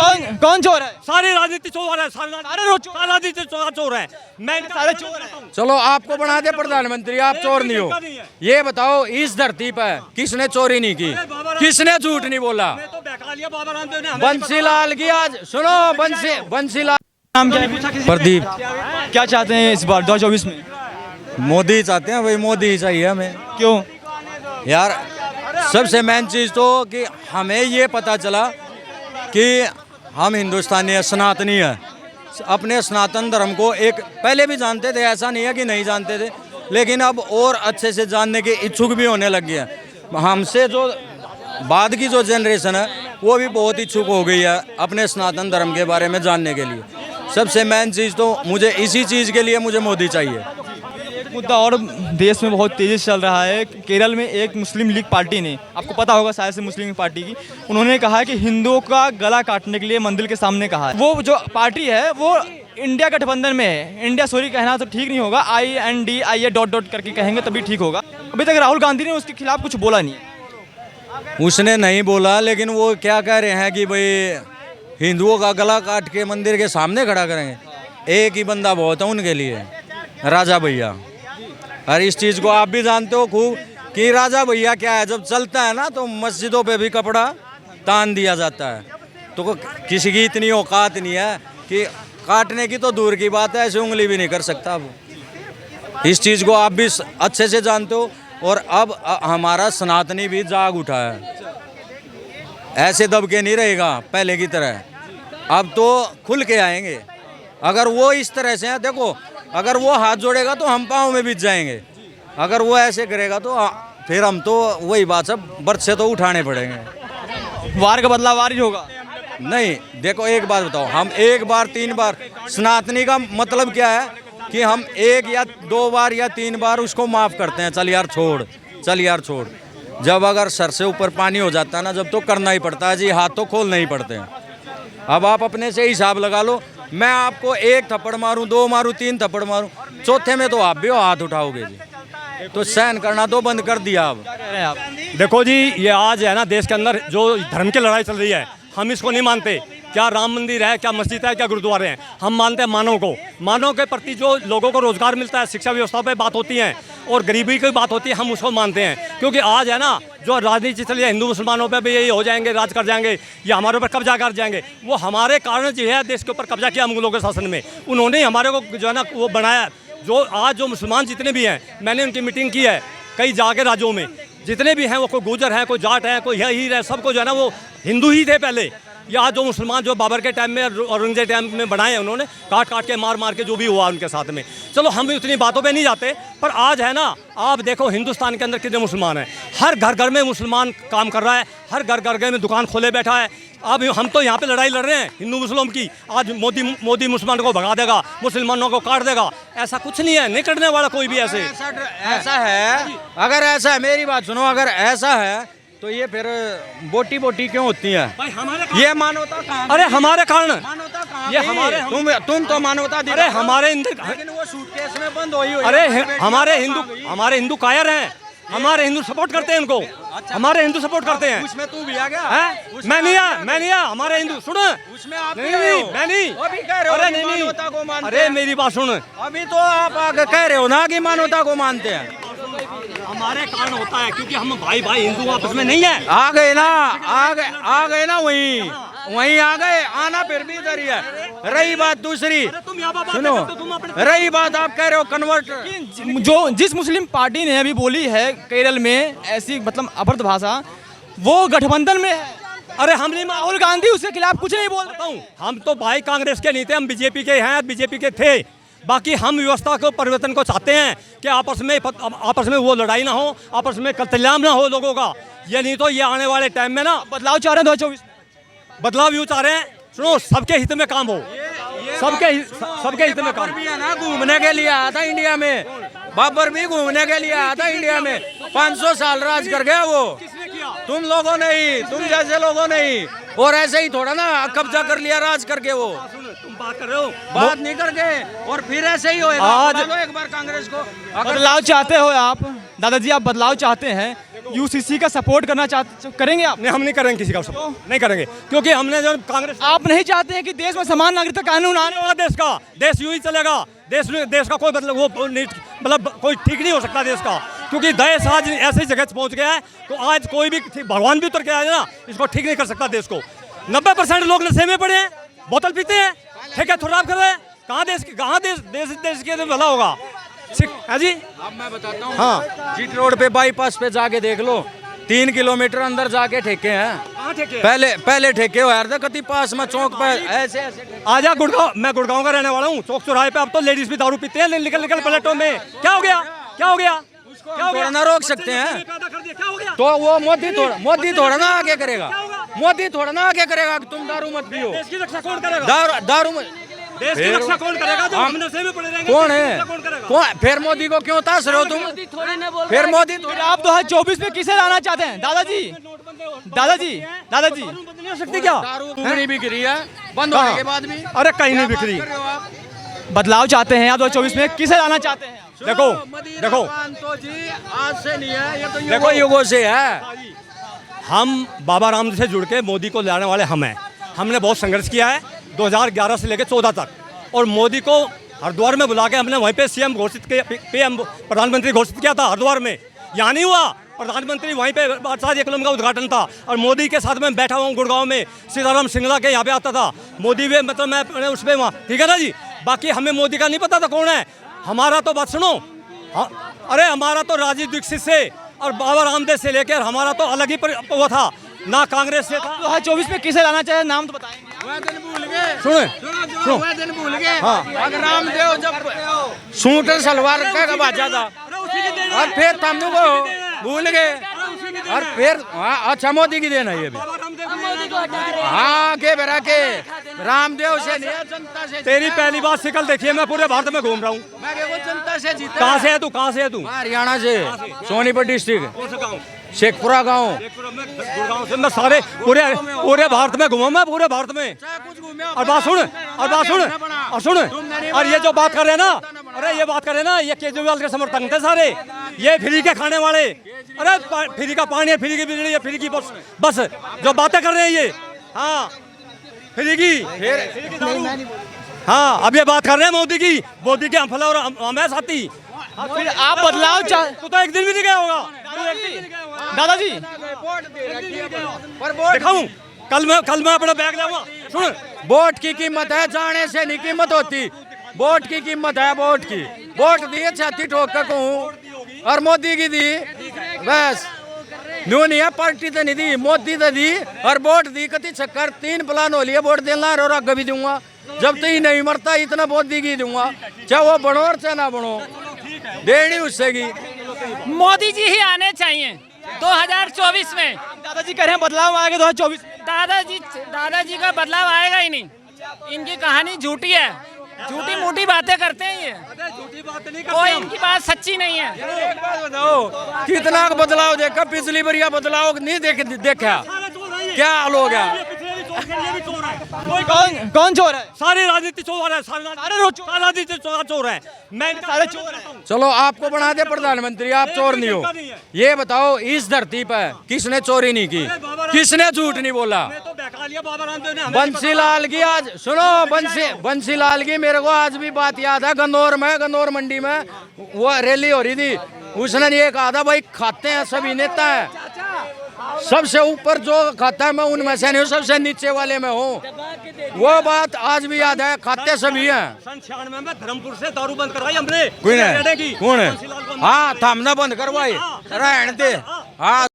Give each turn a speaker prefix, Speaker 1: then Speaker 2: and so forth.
Speaker 1: कौन चोर है?
Speaker 2: सारी राजनीति चोर है, सारी राजनीति चोर है। मैं
Speaker 1: सारे चोर हैं।
Speaker 3: चलो आपको बना दे प्रधानमंत्री, आप चोर नहीं हो। ये बताओ इस धरती पर किसने चोरी नहीं की, किसने झूठ नहीं बोला? बंसीलाल की आज सुनो, बंसीलाल।
Speaker 1: नाम क्या है?
Speaker 3: प्रदीप।
Speaker 1: क्या चाहते हैं इस बार 2024 में?
Speaker 3: मोदी चाहते हैं, वही मोदी ही चाहिए हमें।
Speaker 1: क्यों?
Speaker 3: यार सबसे मेन चीज़ तो कि हमें ये पता चला कि हम हिंदुस्तानी है, सनातनी है, अपने सनातन धर्म को एक पहले भी जानते थे, ऐसा नहीं है कि नहीं जानते थे, लेकिन अब और अच्छे से जानने के इच्छुक भी होने लग गए हैं। हमसे जो बाद की जो जनरेशन है वो भी बहुत इच्छुक हो गई है अपने सनातन धर्म के बारे में जानने के लिए। सबसे मेन चीज़ तो मुझे इसी चीज़ के लिए मुझे मोदी चाहिए।
Speaker 1: मुद्दा और देश में बहुत तेज़ी से चल रहा है। केरल में एक मुस्लिम लीग पार्टी ने, आपको पता होगा शायद से मुस्लिम लीग पार्टी की, उन्होंने कहा है कि हिंदुओं का गला काटने के लिए मंदिर के सामने कहा है। वो जो पार्टी है वो इंडिया गठबंधन में है। इंडिया सॉरी कहना तो ठीक नहीं होगा, INDIA ... करके कहेंगे तभी ठीक होगा। अभी तक राहुल गांधी ने उसके खिलाफ कुछ बोला नहीं है।
Speaker 3: उसने नहीं बोला, लेकिन वो क्या कह रहे हैं कि भाई हिंदुओं का गला काट के मंदिर के सामने खड़ा करेंगे। एक ही बंदा बहुत है उनके लिए, राजा भैया। और इस चीज़ को आप भी जानते हो खूब कि राजा भैया क्या है, जब चलता है ना तो मस्जिदों पे भी कपड़ा तान दिया जाता है। तो किसी की इतनी औकात नहीं है कि काटने की तो दूर की बात है, ऐसे उंगली भी नहीं कर सकता। अब इस चीज़ को आप भी अच्छे से जानते हो। और अब हमारा सनातनी भी जाग उठा है, ऐसे दबके नहीं रहेगा पहले की तरह। अब तो खुल के आएंगे। अगर वो इस तरह से हैं, देखो अगर वो हाथ जोड़ेगा तो हम पाँव में बीत जाएंगे, अगर वो ऐसे करेगा तो फिर हम तो वही बात है, बर्थ से तो उठाने पड़ेंगे।
Speaker 1: वार का बदला वार ही होगा।
Speaker 3: नहीं देखो एक बात बताओ, हम एक बार 3 बार, सनातनी का मतलब क्या है कि हम 1 या 2 बार या 3 बार उसको माफ़ करते हैं, चल यार छोड़, चल यार छोड़। जब अगर सर से ऊपर पानी हो जाता है ना, जब तो करना ही पड़ता है जी, हाथ तो खोलने ही पड़ते हैं। अब आप अपने से हिसाब लगा लो, मैं आपको 1 थप्पड़ मारूं, 2 मारूं, 3 थप्पड़ मारूं, चौथे में तो आप भी हाथ उठाओगे जी। तो सहन करना तो बंद कर दिया। अब
Speaker 1: क्या कह रहे हैं आप?
Speaker 2: देखो जी, ये आज है ना देश के अंदर जो धर्म की लड़ाई चल रही है, हम इसको नहीं मानते। क्या राम मंदिर है, क्या मस्जिद है, क्या गुरुद्वारे हैं, हम मानते हैं मानव को। मानव के प्रति जो लोगों को रोजगार मिलता है, शिक्षा व्यवस्था पे बात होती है और गरीबी की बात होती है, हम उसको मानते हैं। क्योंकि आज है ना जो राजनीति चल रही है, हिंदू मुसलमानों पे भी यही हो जाएंगे, राज कर जाएंगे या हमारे ऊपर कब्जा कर जाएंगे, वो हमारे कारण जो है देश के ऊपर कब्जा किया मुगलों के शासन में। उन्होंने हमारे को जो है ना वो बनाया। जो आज जो मुसलमान जितने भी हैं, मैंने उनकी मीटिंग की है कई जाके राज्यों में, जितने भी हैं वो कोई गुजर है, कोई जाट है, कोई हीर है, सबको जो है ना वो हिंदू ही थे पहले। या जो मुसलमान जो बाबर के टाइम में, औरंगजेब टाइम में बनाए उन्होंने, काट काट के मार मार के जो भी हुआ उनके साथ में। चलो हम भी उतनी बातों पे नहीं जाते, पर आज है ना आप देखो हिंदुस्तान के अंदर कितने मुसलमान हैं। हर घर घर में मुसलमान काम कर रहा है, हर घर घर में दुकान खोले बैठा है। अब हम तो यहाँ पे लड़ाई लड़ रहे हैं हिंदू मुस्लिम की। आज मोदी मुसलमानों को भगा देगा, मुसलमानों को काट देगा, ऐसा कुछ नहीं है, नहीं करने वाला कोई भी ऐसे।
Speaker 3: ऐसा है, अगर ऐसा है, मेरी बात सुनो, अगर ऐसा है तो ये फिर बोटी बोटी क्यों होती है?
Speaker 2: भाई हमारे
Speaker 3: ये मानवता कहाँ?
Speaker 2: अरे हमारे कारण,
Speaker 3: मानवता कहाँ?
Speaker 2: ये हमारे
Speaker 3: तुम तो मानवता दिखा।
Speaker 2: अरे हमारे
Speaker 3: लेकिन वो सूटकेस में बंद हुई।
Speaker 2: अरे हमारे हिंदू कायर हैं, हमारे हिंदू सपोर्ट करते हैं इनको। हमारे हिंदू सपोर्ट करते हैं।
Speaker 3: उसमें तू भी आ गया
Speaker 2: है? मैं नहीं आया। हमारे हिंदू सुनो,
Speaker 3: उसमें आप
Speaker 2: नहीं मैं नहीं।
Speaker 3: अभी कह रहे हो
Speaker 2: अरे
Speaker 3: कि
Speaker 2: नहीं
Speaker 3: मानवता को मानते
Speaker 2: अरे
Speaker 3: हैं।
Speaker 2: मेरी बात सुन,
Speaker 3: अभी तो आप आगे कह रहे हो ना कि मानवता को मानते हैं।
Speaker 2: हमारे कारण होता है क्योंकि हम भाई हिंदू आपस में नहीं है।
Speaker 3: आ गए ना वहीं आ गए, आना फिर भी इधर ही है। रही बात दूसरी, सुनो, रही बात आप कह रहे हो कन्वर्ट,
Speaker 1: जो जिस मुस्लिम पार्टी ने अभी बोली है केरल में ऐसी मतलब अभद्र भाषा, वो गठबंधन में है।
Speaker 2: अरे हम नहीं,
Speaker 1: राहुल गांधी उसके खिलाफ कुछ नहीं बोल रहा हूँ।
Speaker 2: हम तो भाई कांग्रेस के नहीं थे, हम बीजेपी के हैं, बीजेपी के थे। बाकी हम व्यवस्था को परिवर्तन को चाहते हैं कि आपस में वो लड़ाई ना हो, आपस में कत्लेआम ना हो लोगों का। ये नहीं तो ये आने वाले टाइम में ना
Speaker 1: बदलाव चाह रहे हैं 2024,
Speaker 2: बदलाव यूँ चाह रहे हैं। सुनो, सबके हित में काम हो, सबके हित में काम।
Speaker 3: भी है ना, घूमने के लिए आया था इंडिया में, बाबर भी घूमने के लिए आया था इंडिया में, 500 साल राज कर गया वो। तुम लोगों ने ही, तुम जैसे लोगों ने ही, और ऐसे ही थोड़ा ना कब्जा कर लिया राज करके वो।
Speaker 2: तुम बात कर रहे हो,
Speaker 3: बात नहीं करके, और फिर ऐसे ही होएगा।
Speaker 2: आज
Speaker 3: बता दो एक बार कांग्रेस को,
Speaker 1: बदलाव चाहते हो आप दादाजी, आप बदलाव चाहते हैं, यूसीसी का सपोर्ट करना चाहते करेंगे आप?
Speaker 2: नहीं, हम नहीं करेंगे किसी का सपोर्ट, नहीं करेंगे, क्योंकि हमने जो कांग्रेस
Speaker 1: आप नहीं चाहते हैं कि देश में समान नागरिकता कानून आने?
Speaker 2: होगा देश का, देश यूं ही चलेगा, देश का कोई मतलब वो नहीं, मतलब कोई ठीक नहीं हो सकता देश का, क्योंकि देश आज ऐसी जगह पहुंच गया है तो आज कोई भी भगवान भी उतर के आए ना, इसको ठीक नहीं कर सकता देश को। 90% लोग नशे में पड़े हैं, बोतल पीते हैं, ठेके खराब कर रहे हैं, कहाँ देश के भला होगा है जी।
Speaker 3: अब मैं बताता हूँ,
Speaker 2: हाँ,
Speaker 3: जीटी रोड पे बाईपास पे जाके देख लो, 3 किलोमीटर अंदर जाके ठेके हैं।
Speaker 2: कहाँ ठेके?
Speaker 3: पहले ठेके हो यार, कति पास में चौक पे ऐसे
Speaker 2: आजा गुड़गांव, मैं गुड़गांव का रहने वाला हूँ, चौक चौराहे पे अब तो लेडीज भी दारू पीते हैं, निकल प्लेटों में। क्या हो गया? क्या हो गया?
Speaker 3: थोड़ा ना रोक सकते हैं
Speaker 2: क्या हो गया?
Speaker 3: तो वो मोदी थोड़ा ना आगे करेगा, मोदी थोड़ा ना आगे करेगा कि तुम दारू मत पियो।
Speaker 2: देश की रक्षा कौन करेगा?
Speaker 3: दारू
Speaker 2: देश की रक्षा कौन करेगा? जब हम नशे में पड़े रहेंगे,
Speaker 3: कौन
Speaker 2: देश की
Speaker 3: है?
Speaker 2: रक्षा कौन करेगा?
Speaker 3: कौन फिर मोदी को क्यों ताश रहे हो तुम? फिर मोदी
Speaker 1: फिर आप 2024 में किसे लाना चाहते हैं? दादाजी
Speaker 2: बंद नहीं हो सकती क्या?
Speaker 3: दारू बिक रही है, बंद होने के बाद भी।
Speaker 2: अरे कहीं नहीं बिक रही।
Speaker 1: बदलाव चाहते हैं आप 2024 में, किसे लाना चाहते हैं?
Speaker 2: देखो
Speaker 3: तो जी आज से नहीं है, ये तो युगों से है।
Speaker 2: हम बाबा रामदेव से जुड़ के मोदी को लाने वाले हम हैं। हमने बहुत संघर्ष किया है 2011 से लेकर 14 तक, और मोदी को हरिद्वार में बुला के हमने वहीं पे सीएम घोषित किया, पीएम प्रधानमंत्री घोषित किया था हरिद्वार में। यहाँ नहीं हुआ, प्रधानमंत्री वहीं पे आचार्य एकलव्य का उद्घाटन था, और मोदी के साथ में बैठा हुआ गुड़गांव में, सीताराम सिंगला के यहाँ पे आता था मोदी भी, मतलब मैं उस पर वहाँ, ठीक है ना जी। बाकी हमें मोदी का नहीं पता था कौन है। हमारा तो बात सुनो, अरे हमारा तो राजीव दीक्षित से और बाबा रामदेव से लेकर हमारा तो अलग ही वो था ना, कांग्रेस से था।
Speaker 1: 2024 में किसे लाना चाहे, नाम तो बताएंगे?
Speaker 3: सुनो भूल गए। अगर रामदेव जब सूट सलवार का बाजा था, और फिर तनु को भूल गए, और फिर अच्छा मोदी की देना ये भी। हाँ के बेरा के रामदेव से नहीं, जनता से।
Speaker 2: तेरी पहली बात शिकल देखिए, मैं पूरे भारत में घूम रहा हूँ।
Speaker 3: मैं जनता से जीता।
Speaker 2: कहाँ से है तू? कहाँ से है तू?
Speaker 3: हरियाणा से, सोनीपत डिस्ट्रिक्ट, शेखपुरा गाँव।
Speaker 2: गुड़गांव से मैं सारे पूरे भारत में घूमा, मैं पूरे भारत में। और बात सुन, और ये जो बात कर रहे हैं ना, अरे ये बात कर रहे हैं ना, ये केजरीवाल के समर्थक थे सारे, ये फ्री के खाने वाले। अरे फ्री का पानी है, फ्री की बिजली है, फ्री की बस जो बातें कर रहे हैं ये। हाँ, फ्री की। हाँ, अब ये बात कर रहे हैं मोदी की अम्फला और हमें साथी।
Speaker 1: फिर आप बदलाव
Speaker 2: तू तो एक दिन भी नहीं गया होगा
Speaker 1: दादाजी।
Speaker 2: दिखाऊं? कल मैं अपना बैग लाऊंगा। सुन,
Speaker 3: वोट की कीमत है, जाने से नहीं कीमत होती। वोट की कीमत है, वोट दिए छाती ठोक कर कहूँ, और मोदी की दी बस। न्यू नहीं है, पार्टी तो नहीं दी, मोदी तो दी, और वोट दी कति चक्कर। 3 प्लान हो लिए वोट देना, और आगे भी दूंगा जब तक ही नहीं मरता, इतना मोदी की दूंगा, चाहे वो बनो और चाहे ना बनो, देनी उससे की।
Speaker 4: मोदी जी ही आने चाहिए 2024 में।
Speaker 1: दादाजी कह रहे हैं बदलाव आएगा 2024।
Speaker 4: दादाजी का बदलाव आएगा ही नहीं। इनकी कहानी झूठी है, झूठी मूठी बातें करते हैं ये, कोई इनकी बात सच्ची नहीं है।
Speaker 3: बताओ कितना बदलाव देखा, पिछली बार बदलाव नहीं देखा, क्या हाल हो गया?
Speaker 1: कौन चोर है?
Speaker 2: सारे राजनीति चोर है, सारे राजनीति चोर है। मैं
Speaker 1: सारे चोर हैं।
Speaker 3: चलो आपको बना दे प्रधानमंत्री, आप चोर नहीं हो। ये बताओ इस धरती पर किसने चोरी नहीं की, किसने झूठ नहीं बोला? बंसीलाल की आज सुनो, बंसीलाल की मेरे को आज भी बात याद है। गन्नौर मंडी में वो रैली हो रही थी, उसने ये कहा था भाई खाते हैं सभी नेता है, सबसे ऊपर जो खाता है मैं उनमें से नहीं हूँ, सबसे नीचे वाले में हूँ। वो बात आज भी याद है, खाते सभी हैं।
Speaker 2: 96 में धर्मपुर से दारू बंद करवाई हमने।
Speaker 3: कौन है? हाँ, थामना बंद करवाई, रहने दे। हाँ।